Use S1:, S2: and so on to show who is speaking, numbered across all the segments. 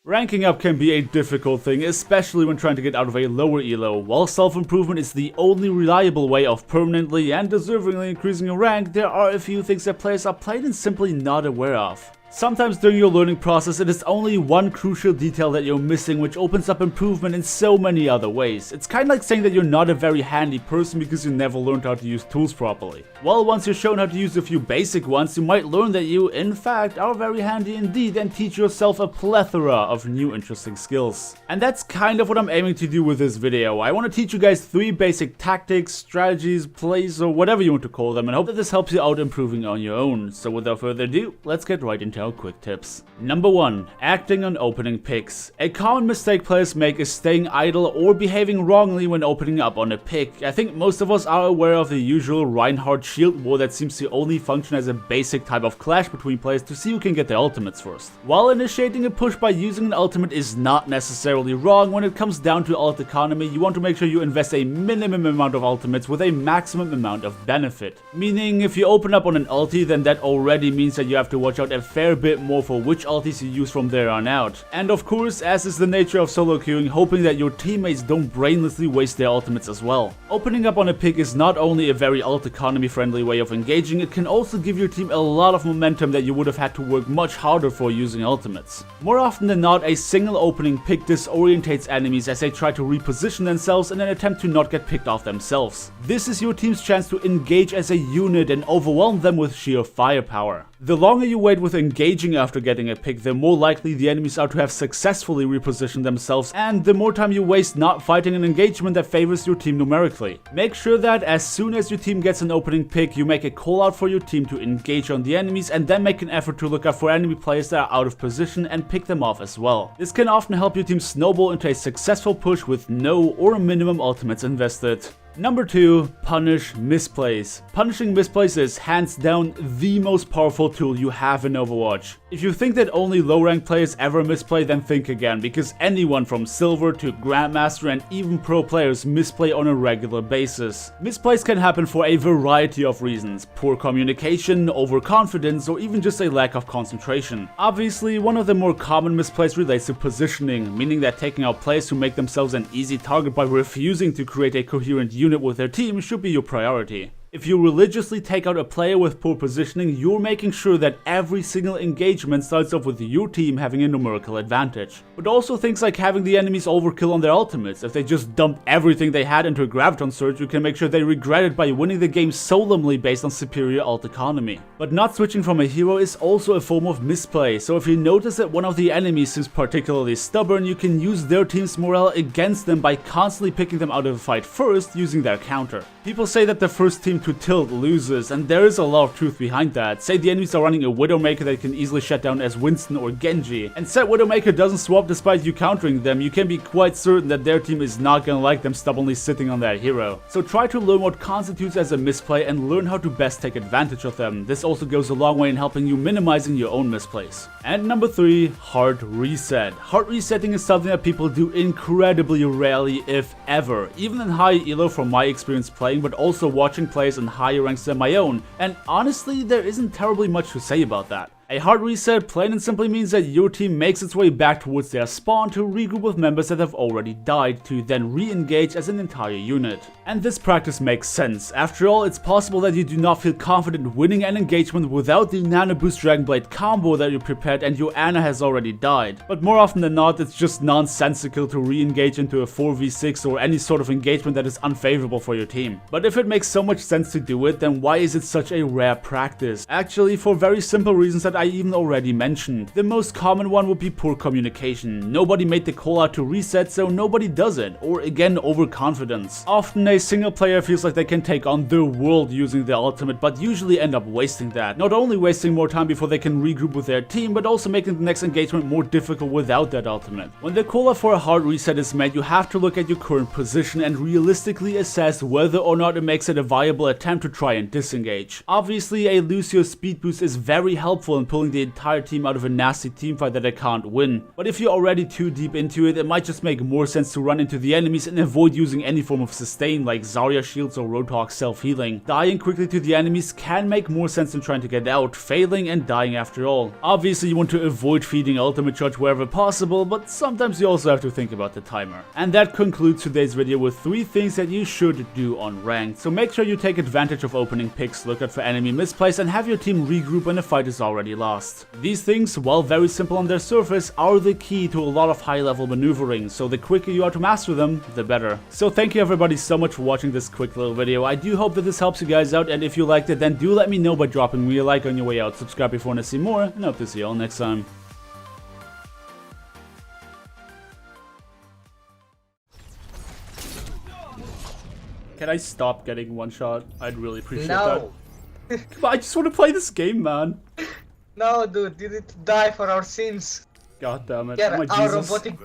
S1: Ranking up can be a difficult thing, especially when trying to get out of a lower elo. While self-improvement is the only reliable way of permanently and deservingly increasing your rank, there are a few things that players are plain and simply not aware of. Sometimes during your learning process, it is only one crucial detail that you're missing, which opens up improvement in so many other ways. It's kind of like saying that you're not a very handy person because you never learned how to use tools properly. Well, once you're shown how to use a few basic ones, you might learn that you, in fact, are very handy indeed and teach yourself a plethora of new interesting skills. And that's kind of what I'm aiming to do with this video. I want to teach you guys 3 basic tactics, strategies, plays, or whatever you want to call them, and hope that this helps you out improving on your own. So without further ado, let's get right into our quick tips. Number 1. Acting on opening picks. A common mistake players make is staying idle or behaving wrongly when opening up on a pick. I think most of us are aware of the usual Reinhardt shield war that seems to only function as a basic type of clash between players to see who can get their ultimates first. While initiating a push by using an ultimate is not necessarily wrong, when it comes down to ult economy, you want to make sure you invest a minimum amount of ultimates with a maximum amount of benefit. Meaning, if you open up on an ulti, then that already means that you have to watch out a fair bit more for which ultis you use from there on out. And of course, as is the nature of solo queuing, hoping that your teammates don't brainlessly waste their ultimates as well. Opening up on a pick is not only a very ult economy friendly way of engaging, it can also give your team a lot of momentum that you would have had to work much harder for using ultimates. More often than not, a single opening pick disorientates enemies as they try to reposition themselves in an attempt to not get picked off themselves. This is your team's chance to engage as a unit and overwhelm them with sheer firepower. The longer you wait with engaging after getting a pick, the more likely the enemies are to have successfully repositioned themselves, and the more time you waste not fighting an engagement that favors your team numerically. Make sure that as soon as your team gets an opening pick, you make a call out for your team to engage on the enemies, and then make an effort to look out for enemy players that are out of position and pick them off as well. This can often help your team snowball into a successful push with no or minimum ultimates invested. Number 2. Punish misplays. Punishing misplays is hands down the most powerful tool you have in Overwatch. If you think that only low rank players ever misplay, then think again, because anyone from silver to grandmaster and even pro players misplay on a regular basis. Misplays can happen for a variety of reasons: poor communication, overconfidence, or even just a lack of concentration. Obviously, one of the more common misplays relates to positioning, meaning that taking out players who make themselves an easy target by refusing to create a coherent unit with their team should be your priority. If you religiously take out a player with poor positioning, you're making sure that every single engagement starts off with your team having a numerical advantage. But also things like having the enemies overkill on their ultimates. If they just dumped everything they had into a graviton surge, you can make sure they regret it by winning the game solemnly based on superior ult economy. But not switching from a hero is also a form of misplay, so if you notice that one of the enemies seems particularly stubborn, you can use their team's morale against them by constantly picking them out of the fight first using their counter. People say that the first team to tilt loses, and there is a lot of truth behind that. Say the enemies are running a Widowmaker that can easily shut down as Winston or Genji, and said Widowmaker doesn't swap despite you countering them, you can be quite certain that their team is not gonna like them stubbornly sitting on that hero. So try to learn what constitutes as a misplay and learn how to best take advantage of them. This also goes a long way in helping you minimizing your own misplays. And number 3, hard reset. Hard resetting is something that people do incredibly rarely, if ever. Even in high elo from my experience playing, but also watching players in higher ranks than my own, and honestly there isn't terribly much to say about that. A hard reset plain and simply means that your team makes its way back towards their spawn to regroup with members that have already died, to then re-engage as an entire unit. And this practice makes sense. After all, it's possible that you do not feel confident winning an engagement without the Nano Boost Dragon Blade combo that you prepared and your Ana has already died. But more often than not, it's just nonsensical to re-engage into a 4v6 or any sort of engagement that is unfavorable for your team. But if it makes so much sense to do it, then why is it such a rare practice? Actually, for very simple reasons that I even already mentioned. The most common one would be poor communication. Nobody made the call out to reset, so nobody does it. Or again, overconfidence. Often a single player feels like they can take on the world using their ultimate, but usually end up wasting that. Not only wasting more time before they can regroup with their team, but also making the next engagement more difficult without that ultimate. When the call out for a hard reset is made, you have to look at your current position and realistically assess whether or not it makes it a viable attempt to try and disengage. Obviously, a Lucio speed boost is very helpful in pulling the entire team out of a nasty teamfight that I can't win. But if you're already too deep into it, it might just make more sense to run into the enemies and avoid using any form of sustain like Zarya shields or Roadhog self-healing. Dying quickly to the enemies can make more sense than trying to get out, failing and dying after all. Obviously you want to avoid feeding ultimate charge wherever possible, but sometimes you also have to think about the timer. And that concludes today's video with 3 things that you should do on ranked. So make sure you take advantage of opening picks, look out for enemy misplays, and have your team regroup when the fight is already lost. These things, while very simple on their surface, are the key to a lot of high level maneuvering, so the quicker you are to master them, the better. So thank you everybody so much for watching this quick little video. I do hope that this helps you guys out, and if you liked it, then do let me know by dropping me a like on your way out, subscribe if you want to see more, and I hope to see you all next time. Can I stop getting one shot? I'd really appreciate that. But I just want to play this game, man.
S2: No, dude, you need to die for our sins.
S1: God damn it.
S2: You're
S1: Oh,
S2: our
S1: Jesus.
S2: robotic.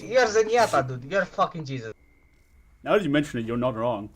S2: You're Zenyatta, dude. You're fucking Jesus.
S1: Now that you mention it, you're not wrong.